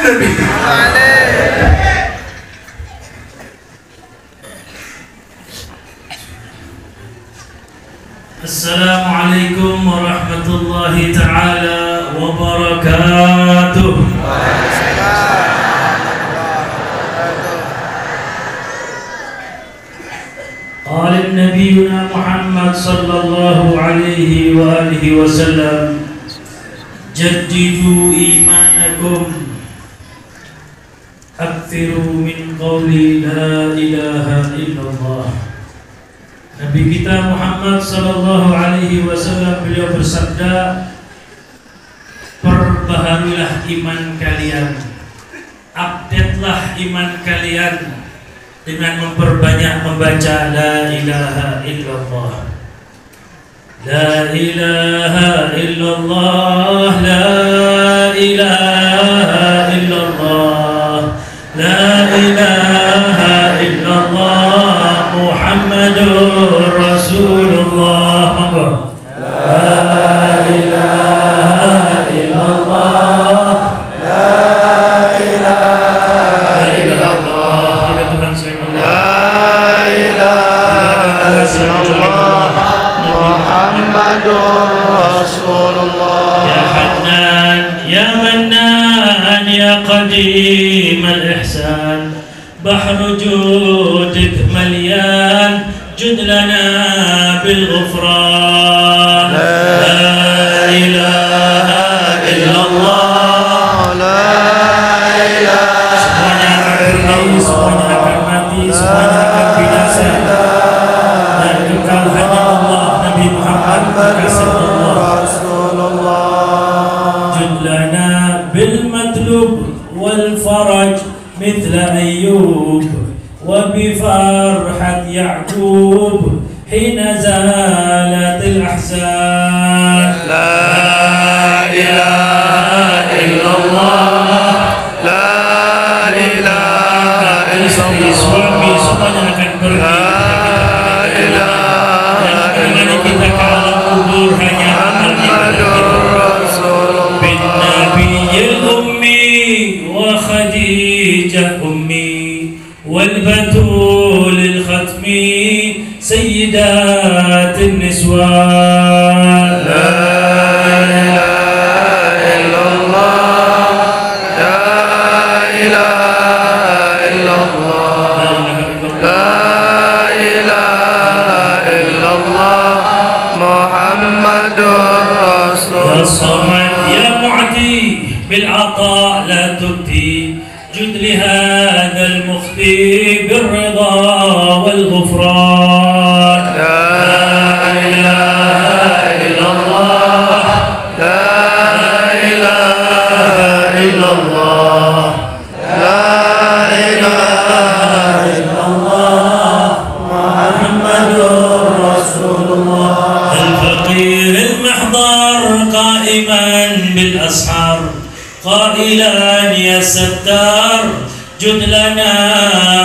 Nabi. Assalamualaikum warahmatullahi ta'ala wabarakatuh. قال نبينا محمد صلى الله عليه وآله وسلم جددوا إيمانكم أكثروا من قول لا إله إلا الله. Nabi kita Muhammad sallallahu alaihi wasallam beliau bersabda, perbaharuilah iman kalian, update-lah iman kalian dengan memperbanyak membaca la ilaha illallah. La ilaha illallah, la ilaha illallah, la ilaha illallah Muhammadur Rasulullah. La ilaha illallah, la ilaha illallah. La ilaha illallah Muhammadur Rasulullah. Ya Hannan, ya Mannan, ya Qadim al-Ihsan, bahru judik malian, jud lana bil ghufran. La ilaha illallah, la ilaha. Semuanya akan berlalu, semuanya akan mati, semuanya akan binasa, dan kekal hanya Allah Nabi Muhammad Rasulullah. Jud lana bil matlub wal faraj مثل أيوب وبفرحة يعقوب حين زالت الأحزان. لا إله إلا الله، لا إله إلا الله. Suami semuanya akan pergi. La ilaha illallah. Kita ke alam kubur hanya Muhammadur Rasulullah. Bin Nabiyil Ummi wa Khadijah Ummi wal Batul al-Khatmi سيدات النسوان. لا إله إلا الله، لا إله إلا الله، لا إله إلا الله محمد رسول الله. يا معدي بالعطاء لا تبدي، جد لهذا المخطي بالرضا والغفران. لا إله إلا الله، لا إله إلا الله، لا إله إلا الله محمد رسول الله. الفقير المحضر قائما بالأسحار قائلا يا ستار جد لنا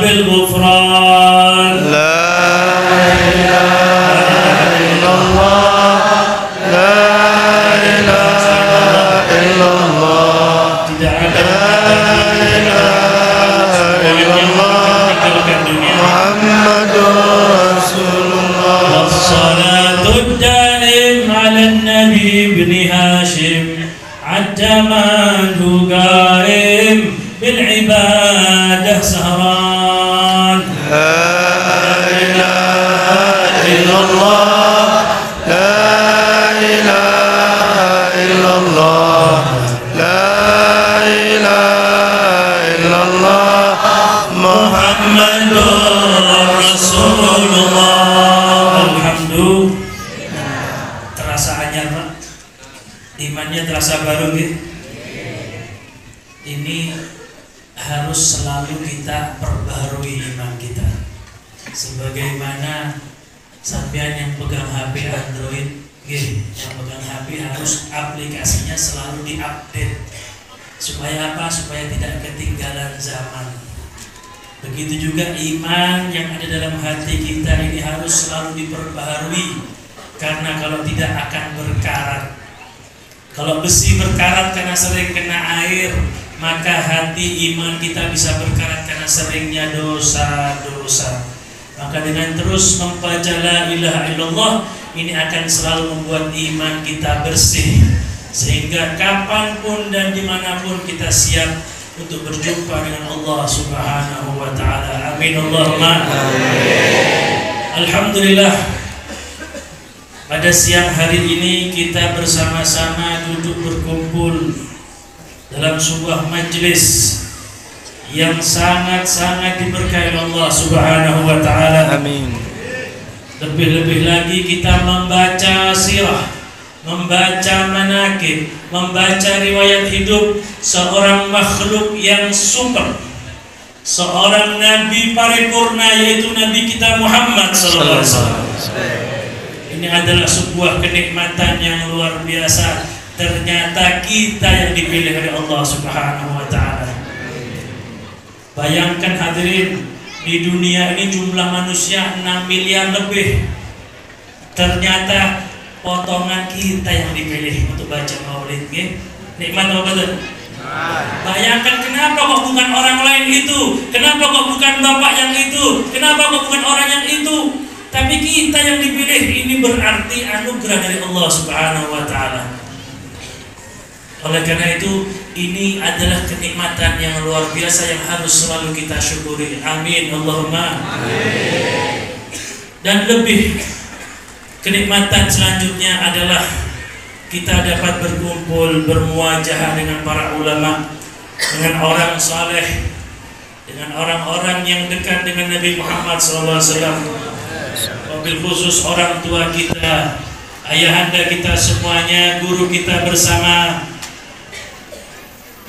بالغفران. لا إله إلا الله، لا إله إلا الله، لا إله إلا الله محمد رسول الله. والصلاة الدائم على النبي بن هاشم عالتمام قائم بالعبادة سهران. لا إله إلا الله، لا إله إلا الله، لا إله إلا الله محمد رسول الله. Alhamdulillah. Terasa anyar Pak, imannya terasa baru gitu. Ini harus selalu kita perbarui iman kita. Sebagaimana sampean yang pegang HP Android, yang pegang HP harus aplikasinya selalu diupdate. Supaya apa? Supaya tidak ketinggalan zaman. Begitu juga iman yang ada dalam hati kita ini harus selalu diperbaharui. Karena kalau tidak akan berkarat. Kalau besi berkarat karena sering kena air, maka hati iman kita bisa berkarat karena seringnya dosa-dosa. Maka dengan terus membaca la ilaha illallah, ini akan selalu membuat iman kita bersih, sehingga kapanpun dan dimanapun kita siap untuk berjumpa dengan Allah Subhanahu wa ta'ala. Amin Allahumma amin. Alhamdulillah, pada siang hari ini kita bersama-sama duduk berkumpul dalam sebuah majelis yang sangat-sangat diberkahi Allah Subhanahu wa ta'ala. Amin. Lebih-lebih lagi kita membaca sirah, membaca manaqib, membaca riwayat hidup seorang makhluk yang super, seorang nabi paripurna, yaitu Nabi kita Muhammad sallallahu alaihi wasallam. Ini adalah sebuah kenikmatan yang luar biasa. Ternyata kita yang dipilih oleh Allah Subhanahu wa ta'ala. Bayangkan hadirin, di dunia ini jumlah manusia 6 miliar lebih. Ternyata potongan kita yang dipilih untuk baca maulid. Nikmat apa betul? Bayangkan, kenapa kok bukan orang lain itu? Kenapa kok bukan bapak yang itu? Kenapa kok bukan orang yang itu? Tapi kita yang dipilih. Ini berarti anugerah dari Allah Subhanahu wa ta'ala. Oleh karena itu, ini adalah kenikmatan yang luar biasa yang harus selalu kita syukuri. Amin Allahumma amin. Dan lebih kenikmatan selanjutnya adalah kita dapat berkumpul, bermuajahah dengan para ulama, dengan orang saleh, dengan orang-orang yang dekat dengan Nabi Muhammad SAW. Wabil khusus orang tua kita, ayahanda kita semuanya, guru kita bersama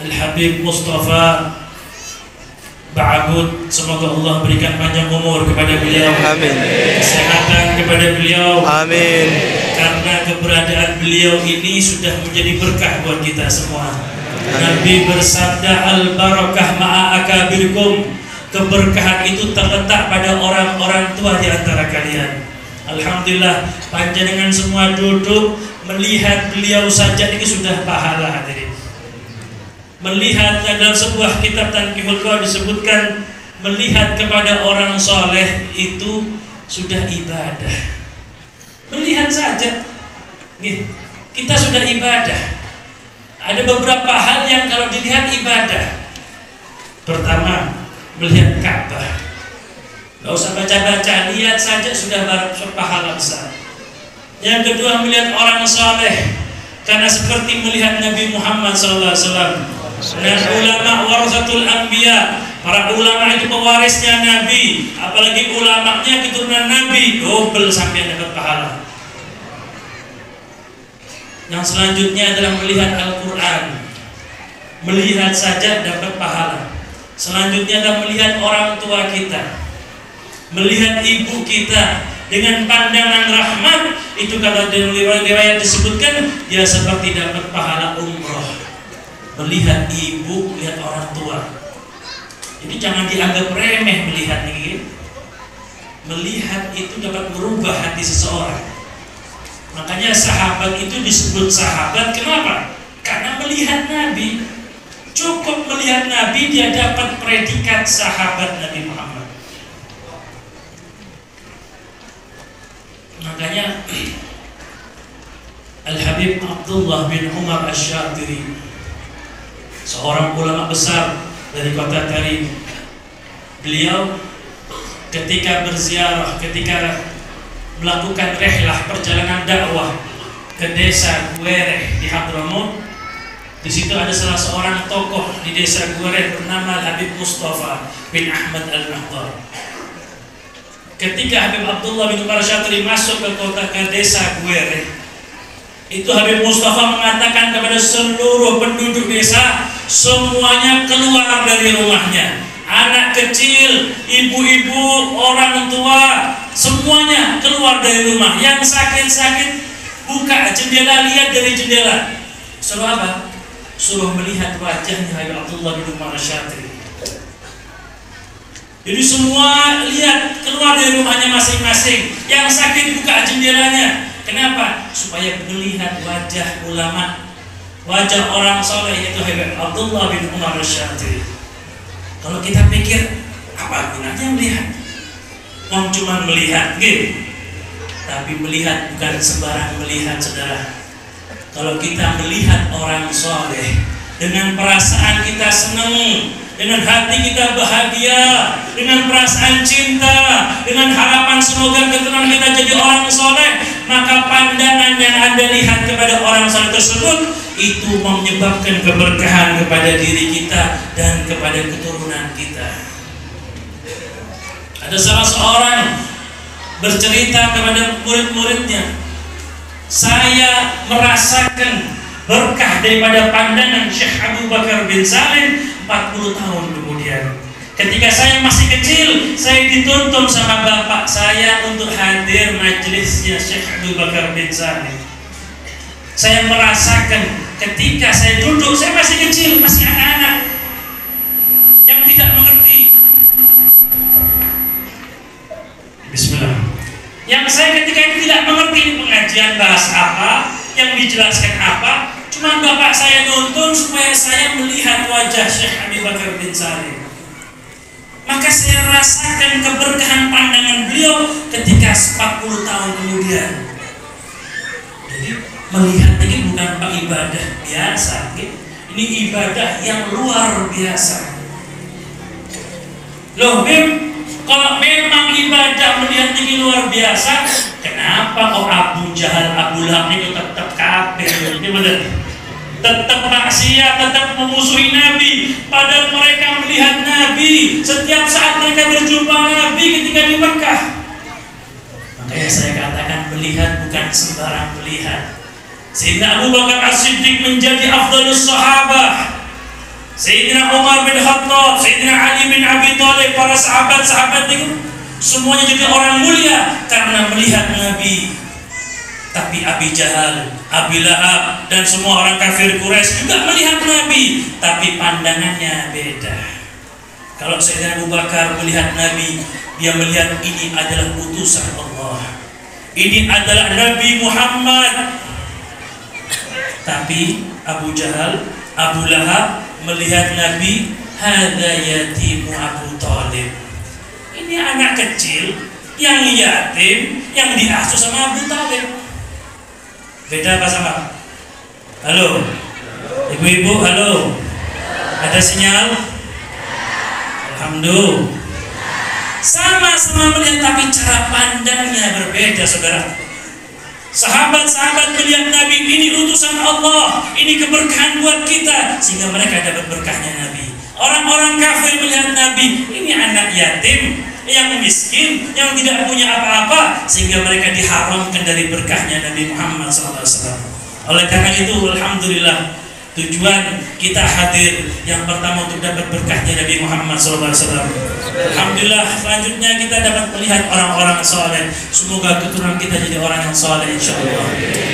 Al-Habib Mustafa Ba'abud. Semoga Allah berikan panjang umur kepada beliau, amin. Kesehatan kepada beliau, amin. Karena keberadaan beliau ini sudah menjadi berkah buat kita semua. Nabi bersabda, al-barakah ma'a akabirkum. Keberkahan itu terletak pada orang-orang tua di antara kalian. Alhamdulillah, panjenengan semua duduk melihat beliau saja ini sudah pahala, hadirin. Melihat dalam sebuah kitab Tanqihul Qaul disebutkan, melihat kepada orang soleh itu sudah ibadah. Melihat saja, kita sudah ibadah. Ada beberapa hal yang kalau dilihat ibadah. Pertama, melihat Ka'bah. Gak usah baca-baca, lihat saja sudah pahala besar. Yang kedua, melihat orang soleh, karena seperti melihat Nabi Muhammad SAW. Dan ulama warasatul anbiya, para ulama itu pewarisnya Nabi, apalagi ulamanya keturunan Nabi, double sampai dapat pahala. Yang selanjutnya adalah melihat Al-Quran. Melihat saja dapat pahala. Selanjutnya adalah melihat orang tua kita, melihat ibu kita dengan pandangan rahmat. Itu kata riwayat disebutkan, dia seperti dapat pahala umroh. Melihat ibu, melihat orang tua. Jadi jangan dianggap remeh melihat ini. Melihat itu dapat merubah hati seseorang. Makanya sahabat itu disebut sahabat. Kenapa? Karena melihat Nabi. Cukup melihat Nabi, dia dapat predikat sahabat Nabi Muhammad. Makanya Al-Habib Abdullah bin Umar Asy-Syatiri, seorang ulama besar dari kota Tarim, beliau ketika berziarah, ketika melakukan rehlah perjalanan dakwah ke desa Guereh di Hadramut, di situ ada salah seorang tokoh di desa Guereh bernama Habib Mustafa bin Ahmad Al-Nahdar. Ketika Habib Abdullah bin Umar Asy-Syatiri masuk ke desa Guereh, itu Habib Mustafa mengatakan kepada seluruh penduduk desa, semuanya keluar dari rumahnya. Anak kecil, ibu-ibu, orang tua, semuanya keluar dari rumah. Yang sakit-sakit, buka jendela, lihat dari jendela. Suruh apa? Suruh melihat wajahnya Habib Abdullah bin Umar Asy-Syatiri. Jadi semua lihat, keluar dari rumahnya masing-masing. Yang sakit buka jendelanya. Kenapa? Supaya melihat wajah ulama, wajah orang soleh itu Habib Abdullah bin Umar Asy'ari. Kalau kita pikir apa gunanya melihat? Cuma melihat, gitu. Tapi melihat bukan sembarang melihat, saudara. Kalau kita melihat orang soleh dengan perasaan kita senang, dengan hati kita bahagia, dengan perasaan cinta, dengan harapan semoga keturunan kita jadi orang soleh, maka pandangan yang Anda lihat kepada orang soleh tersebut itu menyebabkan keberkahan kepada diri kita dan kepada keturunan kita. Ada salah seorang bercerita kepada murid-muridnya, saya merasakan berkah daripada pandangan Syekh Abu Bakar bin Salim 40 tahun kemudian. Ketika saya masih kecil, saya dituntun sama bapak saya untuk hadir majelisnya Syekh Abu Bakar bin Salim. Saya merasakan ketika saya duduk, saya masih kecil, masih anak-anak yang tidak mengerti. Bismillah. Yang saya ketika itu tidak mengerti pengajian bahas apa, yang dijelaskan apa, cuma bapak saya nuntun supaya saya melihat wajah Syekh Abu Bakar bin Salim. Maka saya rasakan keberkahan pandangan beliau ketika 40 tahun kemudian. Jadi melihat ini bukan ibadah biasa, ini ibadah yang luar biasa. Loh, kalau memang ibadah melihat ini luar biasa, kenapa kok Abu Jahal, Abu Lahab itu tetap kafir? Ini benar. Tetap maksiat, tetap memusuhi Nabi. Padahal mereka melihat Nabi setiap saat mereka berjumpa Nabi ketika di Mekah. Makanya saya katakan melihat bukan sembarang melihat. Sayyidina Abu Bakar As-Siddiq menjadi afdalus sahabah. Sayyidina Umar bin Khattab, Sayyidina Ali bin Abi Thalib, para sahabat-sahabat itu semuanya jadi orang mulia karena melihat Nabi. Tapi Abi Jahal, Abi Lahab dan semua orang kafir Quraisy juga melihat Nabi, tapi pandangannya beda. Kalau Sayyidina Abu Bakar melihat Nabi, dia melihat ini adalah utusan Allah, ini adalah Nabi Muhammad. Tapi Abu Jahal, Abu Lahab melihat Nabi, hadza yatimu Abu Thalib. Ini anak kecil yang yatim yang diasuh sama Abu Thalib. Beda apa sama? Halo, ibu-ibu, halo. Ada sinyal? Alhamdulillah. Sama-sama melihat tapi cara pandangnya berbeda, saudara. Sahabat-sahabat melihat Nabi, ini utusan Allah, ini keberkahan buat kita, sehingga mereka dapat berkahnya Nabi. Orang-orang kafir melihat Nabi, ini anak yatim yang miskin, yang tidak punya apa-apa, sehingga mereka diharamkan dari berkahnya Nabi Muhammad SAW. Oleh karena itu, alhamdulillah, tujuan kita hadir yang pertama untuk dapat berkahnya Nabi Muhammad SAW. Alhamdulillah, selanjutnya kita dapat melihat orang-orang soleh. Semoga keturunan kita jadi orang yang soleh, insyaallah.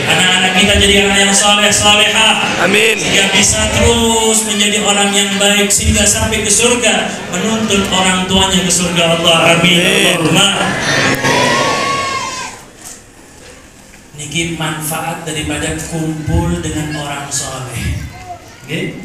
Anak-anak kita jadi anak yang soleh, solehah. Amin. Sehingga bisa terus menjadi orang yang baik sehingga sampai ke surga, menuntun orang tuanya ke surga Allah. Amin. Allahumma. Niki manfaat daripada kumpul dengan orang soleh. Okay?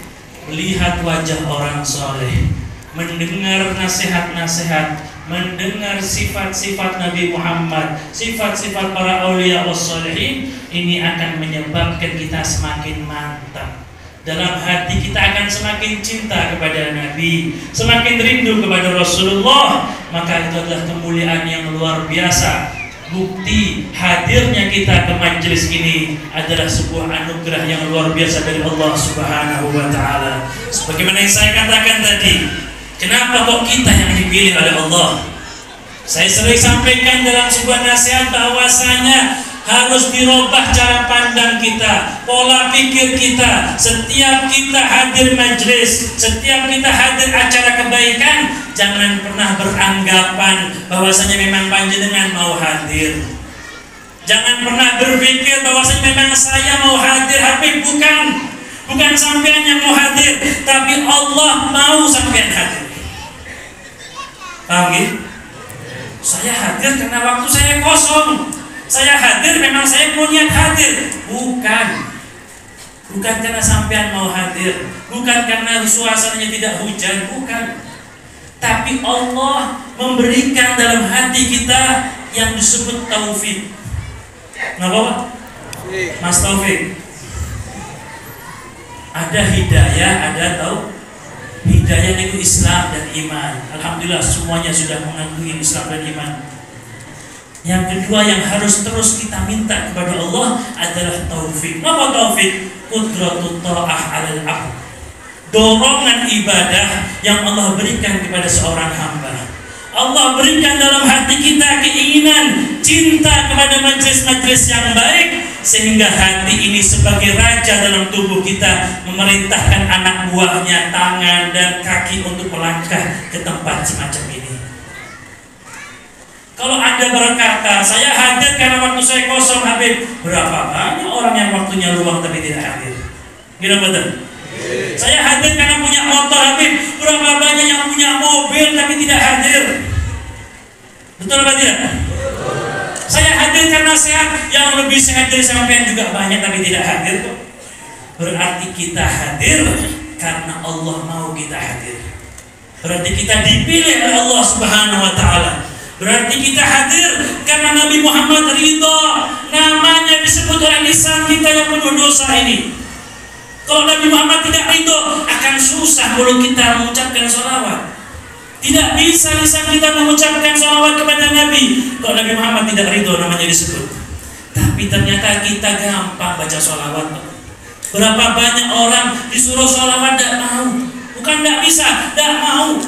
Melihat wajah orang soleh, mendengar nasihat-nasihat, mendengar sifat-sifat Nabi Muhammad, sifat-sifat para aulia wassalihin, ini akan menyebabkan kita semakin mantap. Dalam hati kita akan semakin cinta kepada Nabi, semakin rindu kepada Rasulullah. Maka itu adalah kemuliaan yang luar biasa. Bukti hadirnya kita ke majelis ini adalah sebuah anugerah yang luar biasa dari Allah Subhanahu wa Ta'ala. Sebagaimana yang saya katakan tadi, kenapa kok kita yang dipilih oleh Allah? Saya sering sampaikan dalam sebuah nasihat bahwasanya harus dirubah cara pandang kita, pola pikir kita. Setiap kita hadir majelis, setiap kita hadir acara kebaikan, jangan pernah beranggapan bahwasanya memang panjenengan mau hadir. Jangan pernah berpikir bahwasanya memang saya mau hadir, tapi bukan sampean yang mau hadir, tapi Allah mau sampean hadir. Paham gitu? Saya hadir karena waktu saya kosong. Saya hadir memang saya mau niat hadir. Bukan. Bukan karena sampean mau hadir, bukan karena suasananya tidak hujan, bukan. Tapi Allah memberikan dalam hati kita yang disebut taufik. Nggak apa? Mas Taufik. Ada hidayah, ada hidayah itu Islam dan iman. Alhamdulillah semuanya sudah mengakui Islam dan iman. Yang kedua yang harus terus kita minta kepada Allah adalah taufik. Apa taufik? Qudratut ta'ah 'alal 'abd. Dorongan ibadah yang Allah berikan kepada seorang hamba. Allah berikan dalam hati kita keinginan cinta kepada majelis-majelis yang baik, sehingga hati ini sebagai raja dalam tubuh kita memerintahkan anak buahnya, tangan dan kaki untuk melangkah ke tempat semacam ini. Kalau Anda berkata, saya hadir karena waktu saya kosong, Habib, berapa banyak orang yang waktunya luang tapi tidak hadir? Gila betul? Saya hadir karena punya motor, Habib, berapa banyak yang punya mobil tapi tidak hadir? Betul apa tidak? Saya hadir karena sehat, yang lebih sehat dari sampean juga banyak tapi tidak hadir kok. Berarti kita hadir karena Allah mau kita hadir. Berarti kita dipilih oleh Allah Subhanahu wa taala. Berarti kita hadir karena Nabi Muhammad ridha, namanya disebut oleh lisan kita yang penuh dosa ini. Kalau Nabi Muhammad tidak ridho, akan susah mulut kita mengucapkan sholawat. Tidak bisa lisan kita mengucapkan sholawat kepada Nabi kalau Nabi Muhammad tidak ridho, namanya disebut. Tapi ternyata kita gampang baca sholawat. Berapa banyak orang disuruh sholawat tidak mau. Bukan tidak bisa, tidak mau.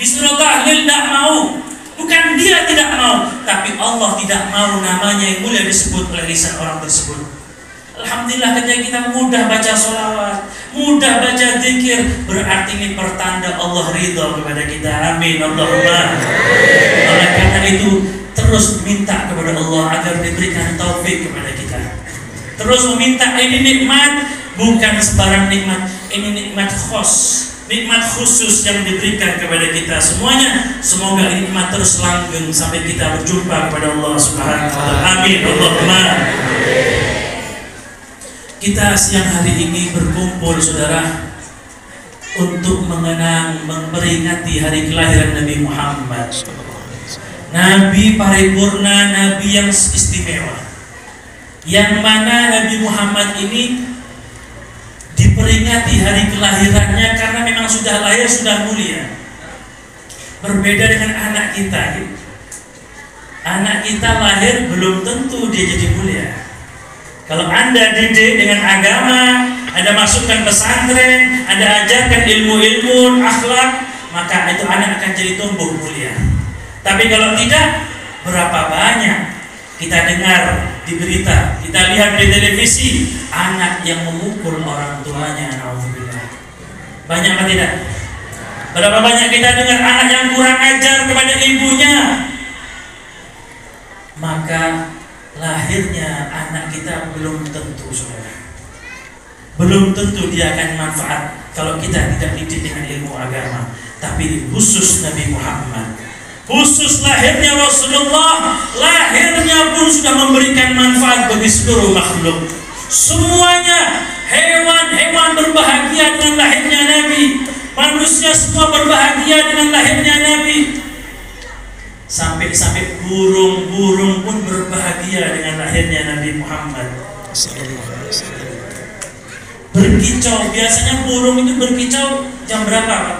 Disuruh tahlil tidak mau. Bukan dia tidak mau, tapi Allah tidak mau namanya yang mulia disebut oleh lisan orang tersebut. Alhamdulillah ketika kita mudah baca sholawat, mudah baca zikir, berarti ini pertanda Allah ridha kepada kita. Amin Allahumma. Oleh karena itu terus minta kepada Allah agar diberikan taufik kepada kita. Terus meminta, ini nikmat bukan sembarang nikmat, ini nikmat nikmat khusus yang diberikan kepada kita semuanya. Semoga nikmat terus langgeng sampai kita berjumpa kepada Allah Subhanahu wa taala. Amin Allahumma. Kita siang hari ini berkumpul saudara untuk mengenang, memperingati hari kelahiran Nabi Muhammad, Nabi paripurna, Nabi yang istimewa, yang mana Nabi Muhammad ini diperingati hari kelahirannya karena memang sudah lahir, sudah mulia. Berbeda dengan anak kita. Anak kita lahir belum tentu dia jadi mulia. Kalau Anda didik dengan agama, Anda masukkan pesantren, Anda ajarkan ilmu-ilmu, akhlak, maka itu anak akan jadi tumbuh mulia. Tapi kalau tidak, berapa banyak kita dengar di berita, kita lihat di televisi, anak yang memukul orang tuanya, na'udzubillah. Banyak atau tidak? Berapa banyak kita dengar anak yang kurang ajar kepada ibunya? Maka lahirnya anak kita belum tentu, saudara. Belum tentu dia akan manfaat kalau kita tidak didik dengan ilmu agama. Tapi khusus Nabi Muhammad, khusus lahirnya Rasulullah, lahirnya pun sudah memberikan manfaat bagi seluruh makhluk. Semuanya, hewan-hewan berbahagia dengan lahirnya Nabi, manusia semua berbahagia dengan lahirnya Nabi. Sampai burung-burung pun berbahagia dengan lahirnya Nabi Muhammad. Berkicau, biasanya burung itu berkicau jam berapa, Pak?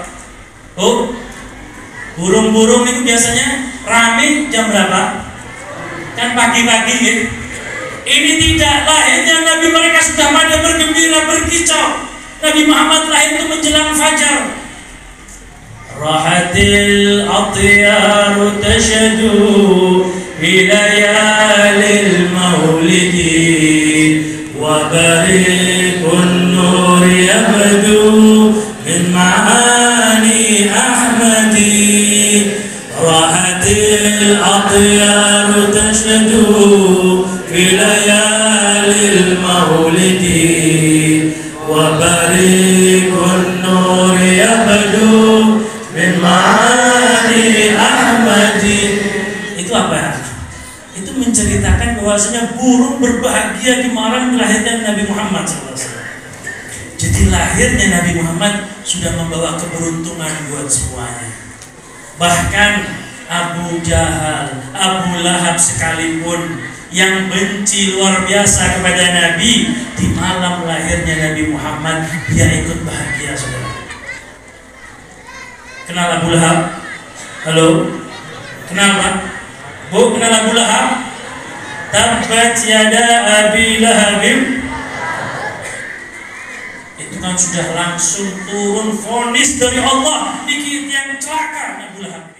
Oh, burung-burung itu biasanya rame jam berapa? Kan pagi-pagi ya. Ini tidak, lahirnya Nabi mereka sudah pada bergembira, berkicau. Nabi Muhammad lahir itu menjelang fajar. Rahatil atyaru tashadu bilayalil maulidi wa barikun nur yabdu min ma'ani ahmadi. Rahatil atyaru tashadu bilayalil maulidi wa barikun nur yabdu min ma'ani ahmadi. Itu apa? Itu menceritakan diceritakan bahwasanya burung berbahagia di malam lahirnya Nabi Muhammad SAW. Jadi lahirnya Nabi Muhammad sudah membawa keberuntungan buat semuanya. Bahkan Abu Jahal, Abu Lahab sekalipun yang benci luar biasa kepada Nabi, di malam lahirnya Nabi Muhammad dia ikut bahagia, saudara. Kenal Abu Lahab? Halo? Kenal Pak? Bu, kenal Abu Lahab? Tabbat yada Abi Lahabim. Itu kan sudah langsung turun vonis dari Allah, dikit yang celaka Abu Lahab.